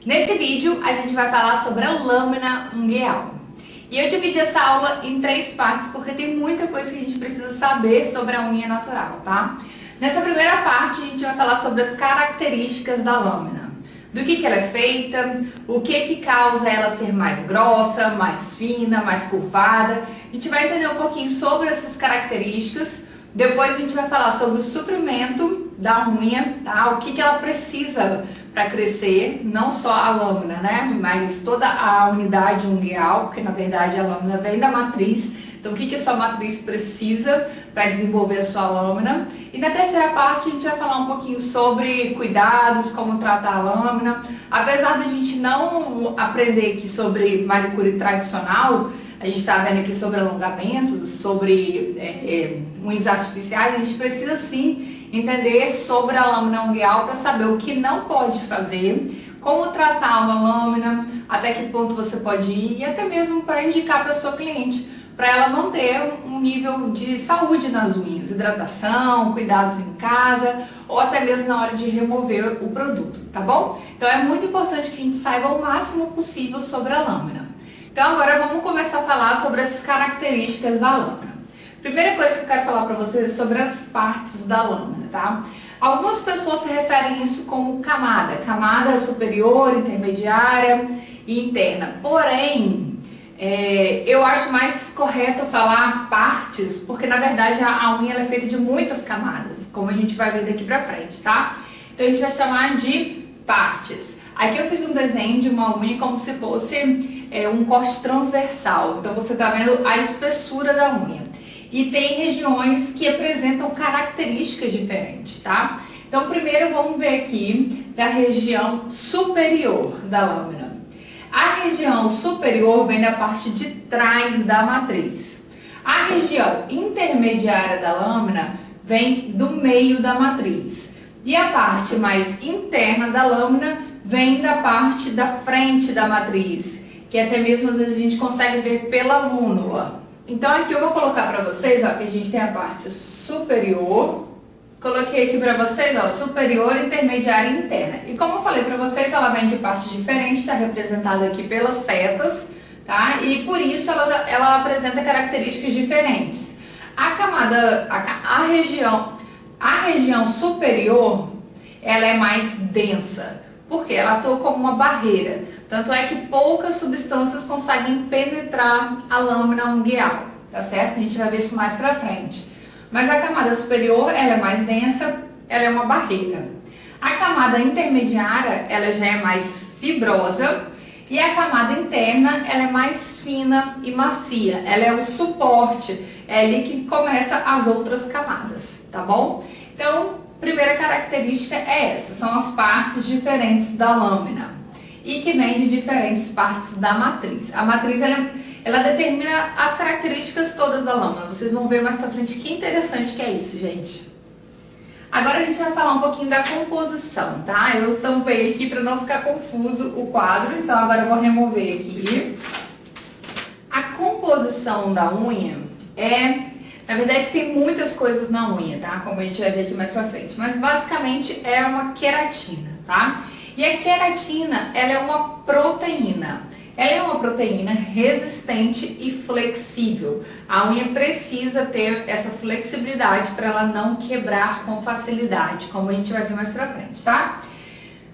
Nesse vídeo a gente vai falar sobre a lâmina ungueal. E eu dividi essa aula em 3 partes porque tem muita coisa que a gente precisa saber sobre a unha natural, tá? Nessa primeira parte a gente vai falar sobre as características da lâmina. Do que ela é feita, o que causa ela ser mais grossa, mais fina, mais curvada. A gente vai entender um pouquinho sobre essas características. Depois a gente vai falar sobre o suprimento da unha, tá? O que ela precisa para crescer, não só a lâmina, né? Mas toda a unidade ungueal, porque na verdade a lâmina vem da matriz. Então o que a sua matriz precisa para desenvolver a sua lâmina. E na terceira parte a gente vai falar um pouquinho sobre cuidados, como tratar a lâmina. Apesar da gente não aprender aqui sobre manicure tradicional, a gente está vendo aqui sobre alongamentos, sobre unhas artificiais, a gente precisa sim entender sobre a lâmina ungueal para saber o que não pode fazer, como tratar uma lâmina, até que ponto você pode ir e até mesmo para indicar para a sua cliente, para ela manter um nível de saúde nas unhas, hidratação, cuidados em casa ou até mesmo na hora de remover o produto, tá bom? Então é muito importante que a gente saiba o máximo possível sobre a lâmina. Então agora vamos começar a falar sobre as características da lâmina. Primeira coisa que eu quero falar para vocês é sobre as partes da lâmina, tá? Algumas pessoas se referem a isso como camada superior, intermediária e interna. Porém, eu acho mais correto falar partes, porque na verdade a unha ela é feita de muitas camadas, como a gente vai ver daqui pra frente, tá? Então a gente vai chamar de partes. Aqui eu fiz um desenho de uma unha como se fosse um corte transversal, então você tá vendo a espessura da unha. E tem regiões que apresentam características diferentes, tá? Então primeiro vamos ver aqui da região superior da lâmina. A região superior vem da parte de trás da matriz. A região intermediária da lâmina vem do meio da matriz. E a parte mais interna da lâmina vem da parte da frente da matriz, que até mesmo às vezes a gente consegue ver pela lúnula. Então aqui eu vou colocar para vocês, ó, que a gente tem a parte superior. Coloquei aqui para vocês, ó, superior, intermediária e interna. E como eu falei para vocês, ela vem de partes diferentes, está representada aqui pelas setas, tá? E por isso ela apresenta características diferentes. A região superior, ela é mais densa, porque ela atua como uma barreira. Tanto é que poucas substâncias conseguem penetrar a lâmina ungueal, tá certo? A gente vai ver isso mais pra frente. Mas a camada superior, ela é mais densa, ela é uma barreira. A camada intermediária, ela já é mais fibrosa. E a camada interna, ela é mais fina e macia. Ela é o suporte, é ali que começa as outras camadas, tá bom? Então, primeira característica é essa, são as partes diferentes da lâmina e que vem de diferentes partes da matriz. A matriz ela determina as características todas da lâmina. Vocês vão ver mais pra frente que interessante que é isso, gente. Agora a gente vai falar um pouquinho da composição, tá? Eu tampei aqui para não ficar confuso o quadro, então agora eu vou remover aqui. A composição da unha na verdade tem muitas coisas na unha, tá? Como a gente vai ver aqui mais pra frente. Mas basicamente é uma queratina, tá? E a queratina, ela é uma proteína. Ela é uma proteína resistente e flexível. A unha precisa ter essa flexibilidade para ela não quebrar com facilidade, como a gente vai ver mais pra frente, tá?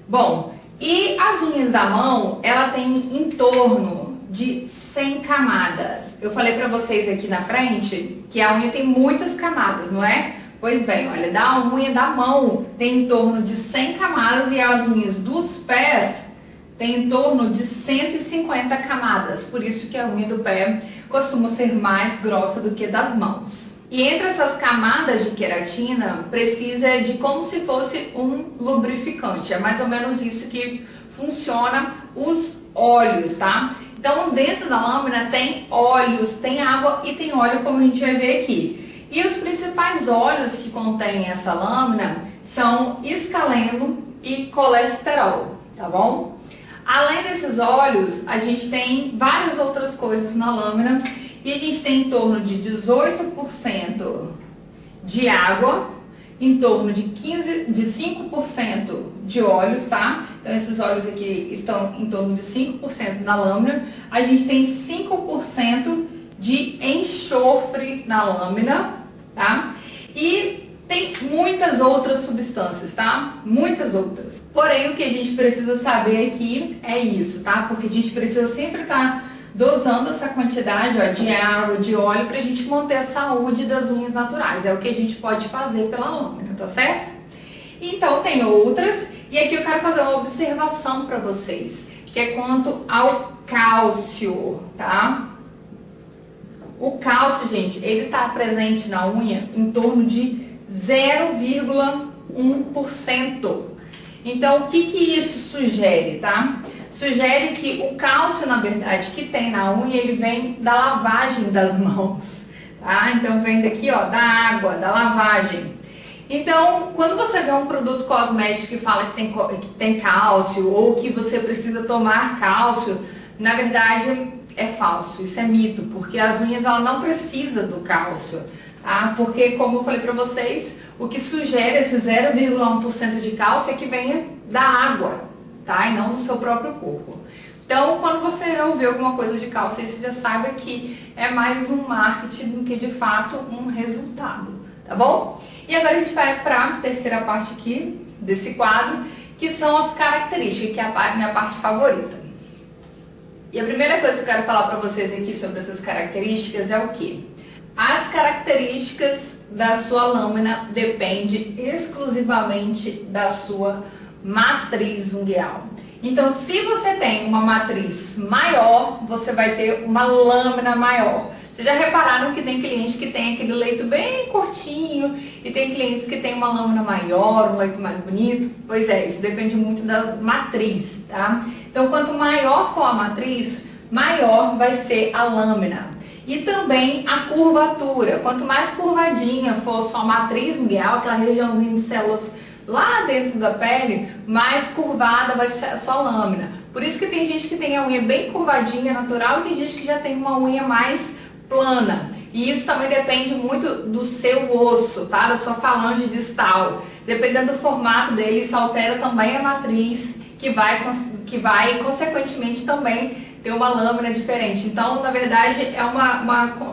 Bom, e as unhas da mão, ela tem em torno de 100 camadas. Eu falei pra vocês aqui na frente que a unha tem muitas camadas, não é? Pois bem, olha, da unha da mão tem em torno de 100 camadas e as unhas dos pés tem em torno de 150 camadas. Por isso que a unha do pé costuma ser mais grossa do que das mãos. E entre essas camadas de queratina, precisa de como se fosse um lubrificante. É mais ou menos isso que funciona os óleos, tá? Então, dentro da lâmina tem óleos, tem água e tem óleo, como a gente vai ver aqui. E os principais óleos que contêm essa lâmina são escaleno e colesterol, tá bom? Além desses óleos, a gente tem várias outras coisas na lâmina e a gente tem em torno de 18% de água em torno de 5% de óleos, tá? Então esses óleos aqui estão em torno de 5% na lâmina. A gente tem 5% de enxofre na lâmina, tá? E tem muitas outras substâncias, tá? Muitas outras. Porém, o que a gente precisa saber aqui é isso, tá? Porque a gente precisa sempre estar dosando essa quantidade, ó, de água, de óleo, pra gente manter a saúde das unhas naturais. É o que a gente pode fazer pela lâmina, tá certo? Então, tem outras. E aqui eu quero fazer uma observação pra vocês, que é quanto ao cálcio, tá? O cálcio, gente, ele tá presente na unha em torno de 0,1%. Então, o que isso sugere, tá? Sugere que o cálcio, na verdade, que tem na unha, ele vem da lavagem das mãos, tá? Então, vem daqui, ó, da água, da lavagem. Então, quando você vê um produto cosmético que fala que tem cálcio ou que você precisa tomar cálcio, na verdade, é falso, isso é mito, porque as unhas, ela não precisa do cálcio. Ah, porque, como eu falei para vocês, o que sugere esse 0,1% de cálcio é que venha da água, tá? E não do seu próprio corpo. Então, quando você ouvir alguma coisa de cálcio, você já saiba que é mais um marketing do que, de fato, um resultado, tá bom? E agora a gente vai para a terceira parte aqui desse quadro, que são as características, que é a minha parte favorita. E a primeira coisa que eu quero falar para vocês aqui sobre essas características é o quê? As características da sua lâmina dependem exclusivamente da sua matriz ungueal. Então, se você tem uma matriz maior, você vai ter uma lâmina maior. Vocês já repararam que tem cliente que tem aquele leito bem curtinho e tem clientes que tem uma lâmina maior, um leito mais bonito? Pois é, isso depende muito da matriz, tá? Então, quanto maior for a matriz, maior vai ser a lâmina. E também a curvatura. Quanto mais curvadinha for a sua matriz ungueal, aquela regiãozinha de células lá dentro da pele, mais curvada vai ser a sua lâmina. Por isso que tem gente que tem a unha bem curvadinha, natural, e tem gente que já tem uma unha mais plana. E isso também depende muito do seu osso, tá? Da sua falange distal. Dependendo do formato dele, isso altera também a matriz, que vai consequentemente também ter uma lâmina diferente. Então, na verdade, é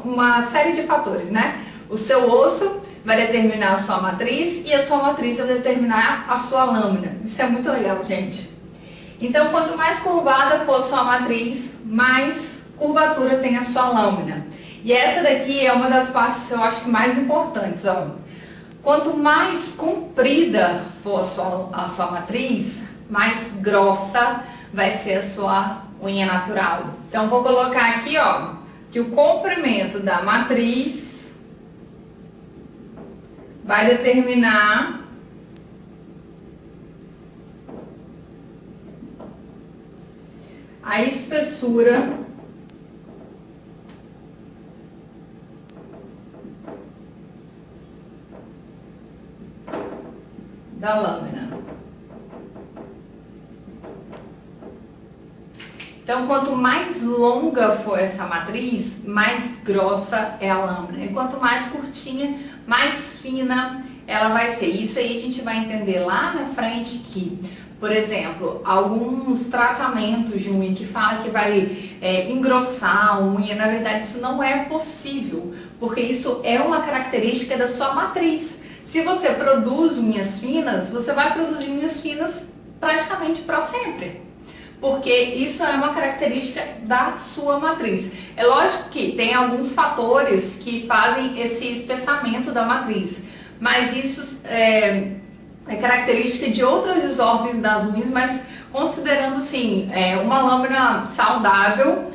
uma série de fatores, né? O seu osso vai determinar a sua matriz e a sua matriz vai determinar a sua lâmina. Isso é muito legal, gente. Então, quanto mais curvada for a sua matriz, mais curvatura tem a sua lâmina. E essa daqui é uma das partes, eu acho que mais importantes, ó. Quanto mais comprida for a sua matriz, mais grossa vai ser a sua unha natural. Então, vou colocar aqui, ó, que o comprimento da matriz vai determinar a espessura da lâmina. Então, quanto mais longa for essa matriz, mais grossa é a lâmina. E quanto mais curtinha, mais fina ela vai ser. Isso aí a gente vai entender lá na frente que, por exemplo, alguns tratamentos de unha que falam que vai engrossar a unha, na verdade isso não é possível, porque isso é uma característica da sua matriz. Se você produz unhas finas, você vai produzir unhas finas praticamente para sempre, porque isso é uma característica da sua matriz. É lógico que tem alguns fatores que fazem esse espessamento da matriz, mas isso é característica de outras desordens das unhas, mas considerando assim, uma lâmina saudável,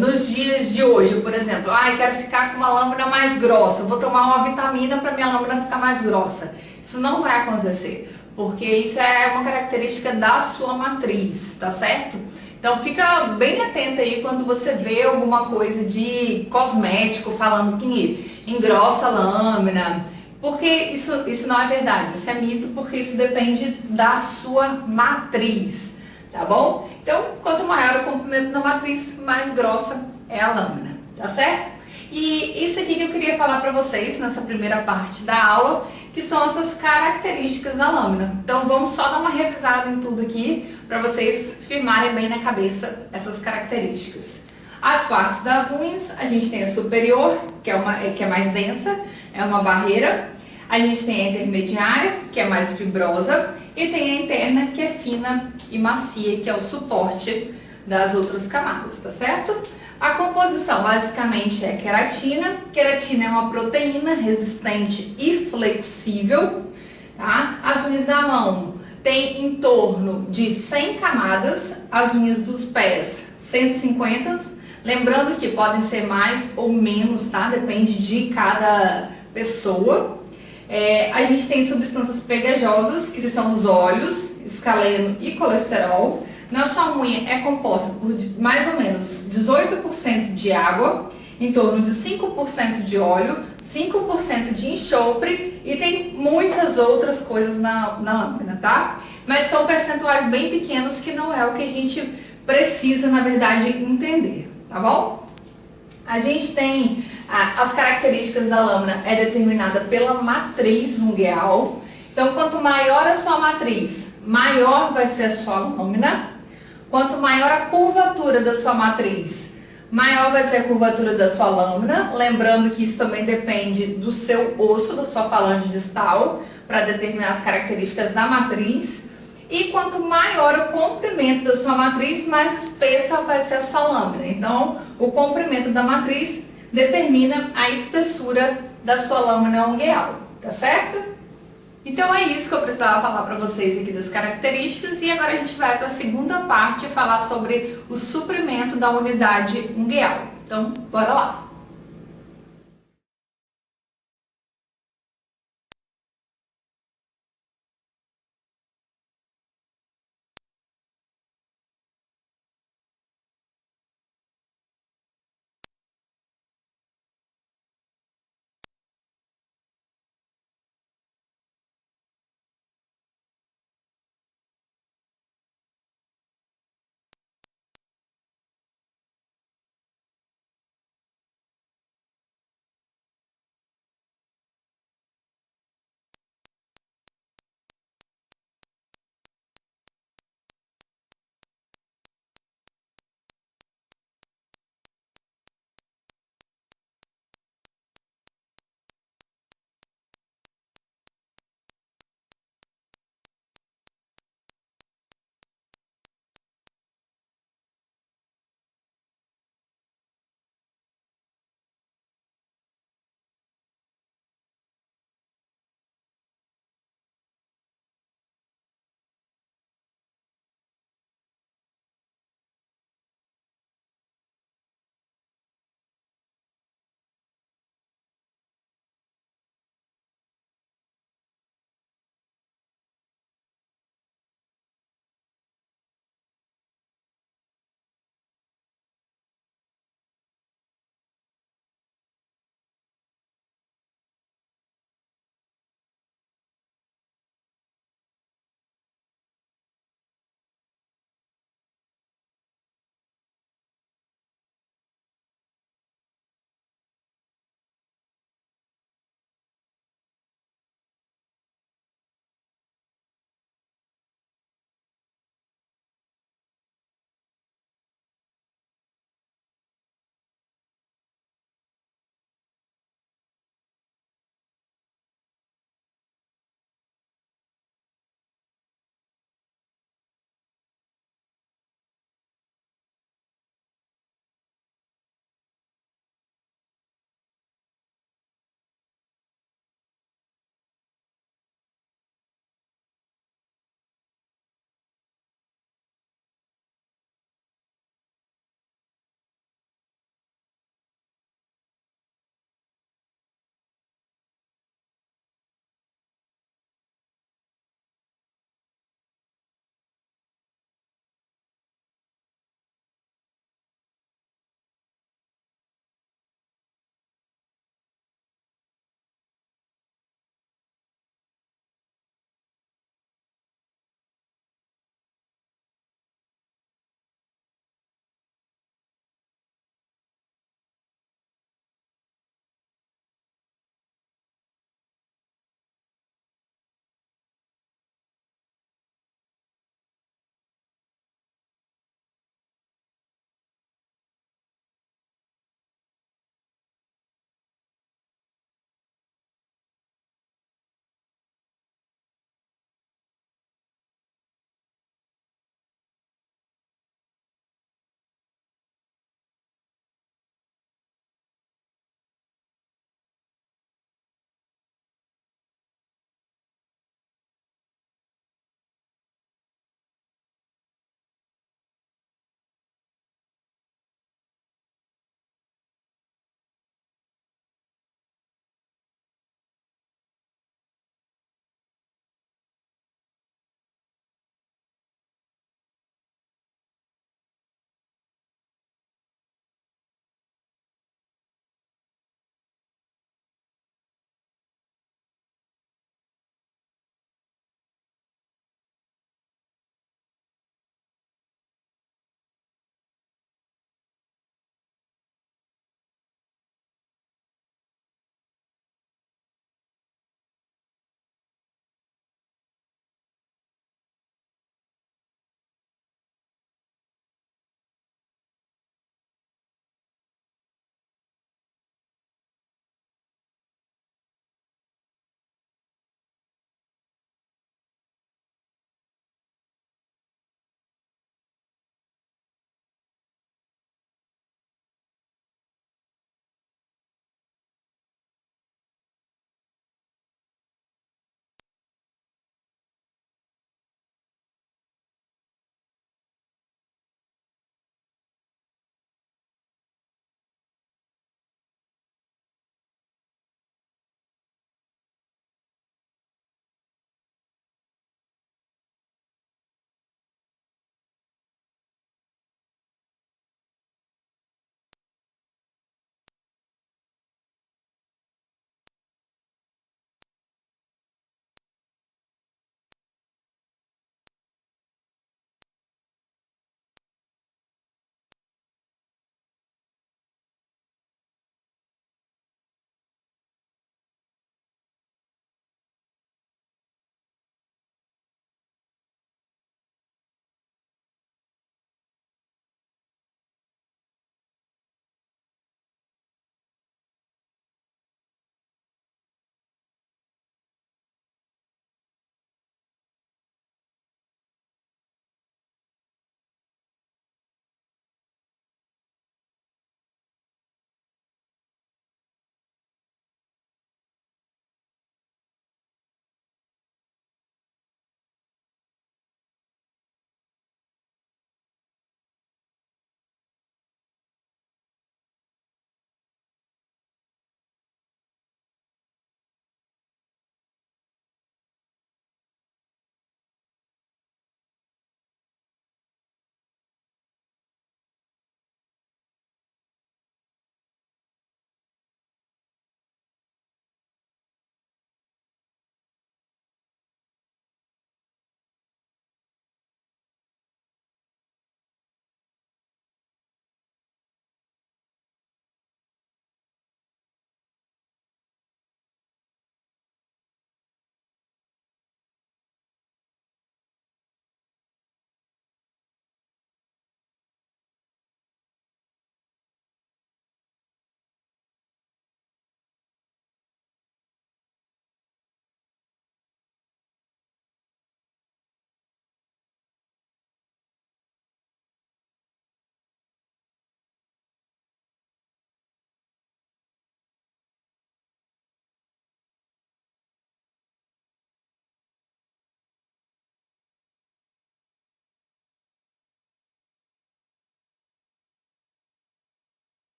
nos dias de hoje, por exemplo, quero ficar com uma lâmina mais grossa, vou tomar uma vitamina para minha lâmina ficar mais grossa. Isso não vai acontecer, porque isso é uma característica da sua matriz, tá certo? Então fica bem atenta aí quando você vê alguma coisa de cosmético falando que engrossa a lâmina, porque isso não é verdade, isso é mito, porque isso depende da sua matriz, tá bom? Então, quanto maior o comprimento da matriz, mais grossa é a lâmina, tá certo? E isso aqui que eu queria falar pra vocês nessa primeira parte da aula, que que são essas características da lâmina. Então vamos só dar uma revisada em tudo aqui para vocês firmarem bem na cabeça essas características. As partes das unhas, a gente tem a superior, que é mais densa, é uma barreira. A gente tem a intermediária, que é mais fibrosa, e tem a interna, que é fina e macia, que é o suporte das outras camadas, tá certo? A composição basicamente é queratina. Queratina é uma proteína resistente e flexível, tá? As unhas da mão tem em torno de 100 camadas, as unhas dos pés 150, lembrando que podem ser mais ou menos, tá? Depende de cada pessoa. A gente tem substâncias pegajosas, que são os óleos, escaleno e colesterol. Nossa unha é composta por mais ou menos 18% de água, em torno de 5% de óleo, 5% de enxofre e tem muitas outras coisas na lâmina, tá? Mas são percentuais bem pequenos que não é o que a gente precisa, na verdade, entender, tá bom? A gente tem as características da lâmina é determinada pela matriz ungueal. Então, quanto maior a sua matriz, maior vai ser a sua lâmina. Quanto maior a curvatura da sua matriz, maior vai ser a curvatura da sua lâmina. Lembrando que isso também depende do seu osso, da sua falange distal, para determinar as características da matriz. E quanto maior o comprimento da sua matriz, mais espessa vai ser a sua lâmina. Então, o comprimento da matriz determina a espessura da sua lâmina ungueal, tá certo? Então é isso que eu precisava falar para vocês aqui das características, e agora a gente vai para a segunda parte falar sobre o suprimento da unidade ungueal. Então, bora lá!